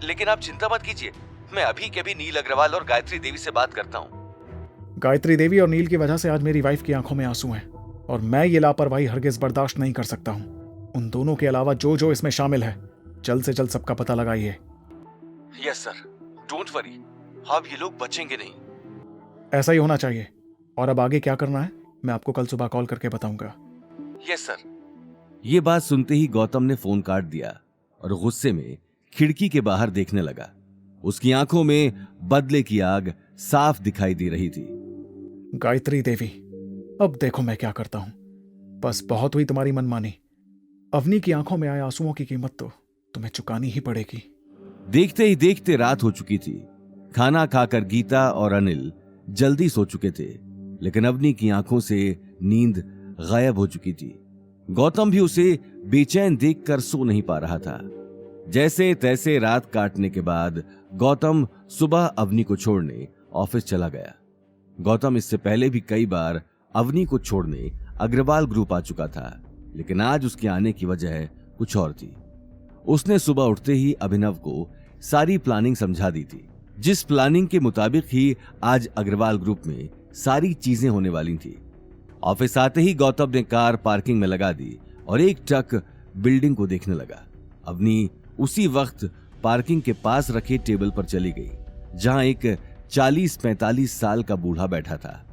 लेकिन आप चिंता मत कीजिए, मैं अभी के अभी नील अग्रवाल और गायत्री देवी से बात करता हूँ। गायत्री देवी और नील की वजह से आज मेरी वाइफ की आंखों में आंसू हैं और मैं ये लापरवाही हरगिज बर्दाश्त नहीं कर सकता हूँ। उन दोनों के अलावा जो इसमें शामिल है, जल्द से जल्द सबका पता लगाइए। यस सर, डोंट वरी, अब ये लोग बचेंगे नहीं। ऐसा ही होना चाहिए। और अब आगे क्या करना है मैं आपको कल सुबह कॉल करके बताऊंगा। Yes sir. ये बात सुनते ही गौतम ने फोन काट दिया और गुस्से में खिड़की के बाहर देखने लगा। उसकी आंखों में बदले की आग साफ दिखाई दे रही थी। गायत्री देवी, अब देखो मैं क्या करता हूं। बस बहुत हुई तुम्हारी मनमानी। अवनी की आंखों में आए आंसुओं की कीमत तो तुम्हें चुकानी ही पड़ेगी। देखते ही देखते रात हो चुकी थी। खाना खाकर गीता और अनिल जल्दी सो चुके थे, लेकिन अवनी की आंखों से नींद गायब हो चुकी थी। गौतम भी उसे बेचैन देखकर सो नहीं पा रहा था। जैसे तैसे रात काटने के बाद गौतम सुबह अवनी को छोड़ने ऑफिस चला गया। गौतम इससे पहले भी कई बार अवनी को छोड़ने अग्रवाल ग्रुप आ चुका था, लेकिन आज उसके आने की वजह कुछ और थी। उसने सुबह उठते ही अभिनव को सारी प्लानिंग समझा दी थी, जिस प्लानिंग के मुताबिक ही आज अग्रवाल ग्रुप में सारी चीजें होने वाली थी। ऑफिस आते ही गौतम ने कार पार्किंग में लगा दी और एक टक बिल्डिंग को देखने लगा। अवनी उसी वक्त पार्किंग के पास रखे टेबल पर चली गई, जहां एक 40-45 साल का बूढ़ा बैठा था।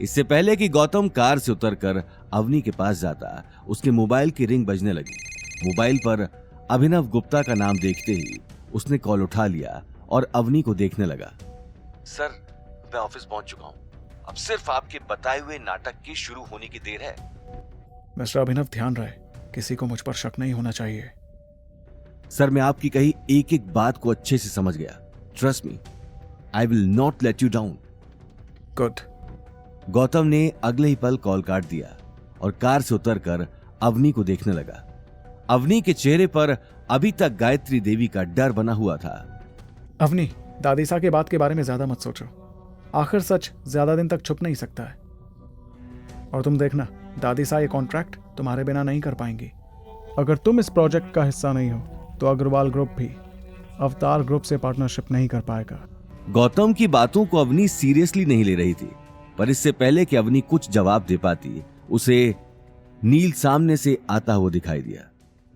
इससे पहले कि गौतम कार से उतरकर अवनी के पास जाता, उसके मोबाइल की रिंग बजने लगी। मोबाइल पर अभिनव गुप्ता का नाम देखते ही उसने कॉल उठा लिया और अवनी को देखने लगा। सर, मैं ऑफिस पहुंच चुका हूं। अब सिर्फ आपके बताए हुए नाटक की शुरू होने की देर है। मिस्टर अभिनव, ध्यान रहे, किसी को मुझ पर शक नहीं होना चाहिए। सर, मैं आपकी कही एक एक बात को अच्छे से समझ गया। Trust me, I will not let you down. Good. Gautam ने अगले ही पल कॉल काट दिया और कार से उतरकर अवनी को देखने लगा। अवनी के चेहरे पर अभी तक गायत्री देवी का डर बना हुआ था। अवनी, दादीसा के बात के बारे में ज्यादा मत सोचो। आखिर सच ज्यादा दिन तक छुप नहीं सकता है। और तुम देखना, दादीसा ये कॉन्ट्रैक्ट तुम्हारे बिना नहीं कर पाएंगी। अगर तुम इस प्रोजेक्ट का हिस्सा नहीं हो तो अग्रवाल ग्रुप भी अवतार ग्रुप से पार्टनरशिप नहीं कर पाएगा। गौतम की बातों को अवनी सीरियसली नहीं ले रही थी, पर इससे पहले कि अवनी कुछ जवाब दे पाती, उसे नील सामने से आता हुआ दिखाई दिया।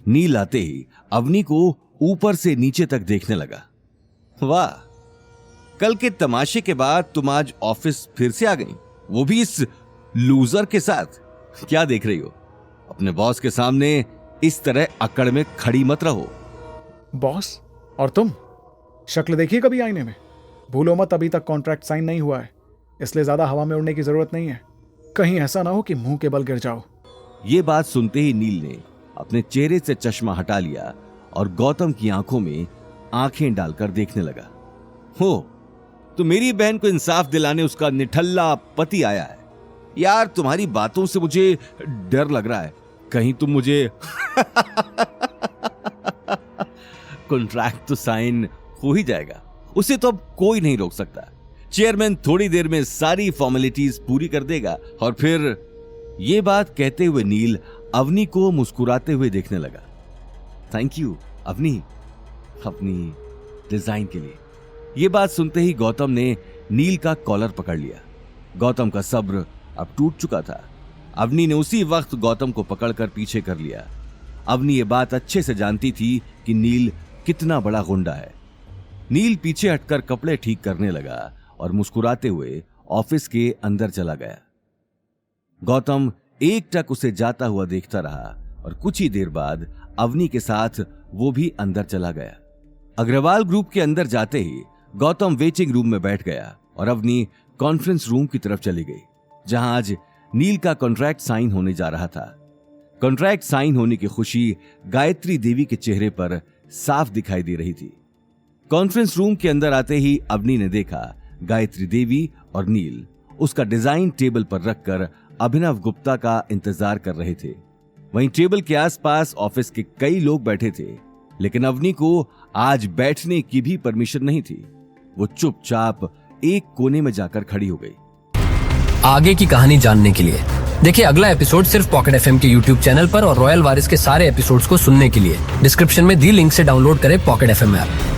नील आते ही अवनी को ऊपर से नीचे तक देखने लगा। वाह, कल के तमाशे के बाद तुम आज ऑफिस फिर से आ गई, वो भी इस लूजर के साथ। क्या देख रही हो? अपने बॉस के सामने इस तरह अकड़ में खड़ी मत रहो। बॉस? और तुम? शक्ल देखिए कभी आईने में। भूलो मत, अभी तक कॉन्ट्रैक्ट साइन नहीं हुआ है, इसलिए ज्यादा हवा में उड़ने की जरूरत नहीं है। कहीं ऐसा ना हो कि मुंह के बल गिर जाओ। ये बात सुनते ही नील ने अपने चेहरे से चश्मा हटा लिया और गौतम की आंखों में आंखें डालकर देखने लगा। हो, तो मेरी बहन को इंसाफ दिलाने उसका निठल्ला पति आया है। यार, तुम्हारी बातों से मुझे डर लग रहा है, कहीं तुम मुझे कॉन्ट्रैक्ट तो साइन हो ही जाएगा, उसे तो अब कोई नहीं रोक सकता। चेयरमैन थोड़ी देर में सारी फॉर्मेलिटीज पूरी कर देगा और फिर। ये बात कहते हुए नील अवनी को मुस्कुराते हुए देखने लगा। थैंक यू अवनी, अपनी डिजाइन के लिए। यह बात सुनते ही गौतम ने नील का कॉलर पकड़ लिया। गौतम का सब्र अब टूट चुका था। अवनी ने उसी वक्त गौतम को पकड़कर पीछे कर लिया। अवनी ये बात अच्छे से जानती थी कि नील कितना बड़ा गुंडा है। नील पीछे हटकर कपड़े ठीक करने लगा और मुस्कुराते हुए ऑफिस के अंदर चला गया। गौतम एक टक उसे जाता हुआ देखता रहा और कुछ ही देर बाद अवनी के साथ वो भी अंदर चला गया। अग्रवाल ग्रुप के अंदर जाते ही गौतम वेटिंग रूम में बैठ गया और अवनी कॉन्फ्रेंस रूम की तरफ चली गई, जहां आज नील का कॉन्ट्रैक्ट साइन होने जा रहा था। कॉन्ट्रैक्ट साइन होने की खुशी गायत्री देवी के चेहरे पर साफ दिखाई दे रही थी। कॉन्फ्रेंस रूम के अंदर आते ही अवनी ने देखा गायत्री देवी और नील उसका डिजाइन टेबल पर रखकर अभिनव गुप्ता का इंतजार कर रहे थे। वहीं टेबल के आसपास ऑफिस के कई लोग बैठे थे, लेकिन अवनी को आज बैठने की भी परमिशन नहीं थी। वो चुपचाप एक कोने में जाकर खड़ी हो गई। आगे की कहानी जानने के लिए देखिए अगला एपिसोड सिर्फ पॉकेट एफएम के यूट्यूब चैनल पर और रॉयल वारिस के सारे एपिसोड्स को सुनने के लिए डिस्क्रिप्शन में दी लिंक से डाउनलोड करें पॉकेट एफएम ऐप।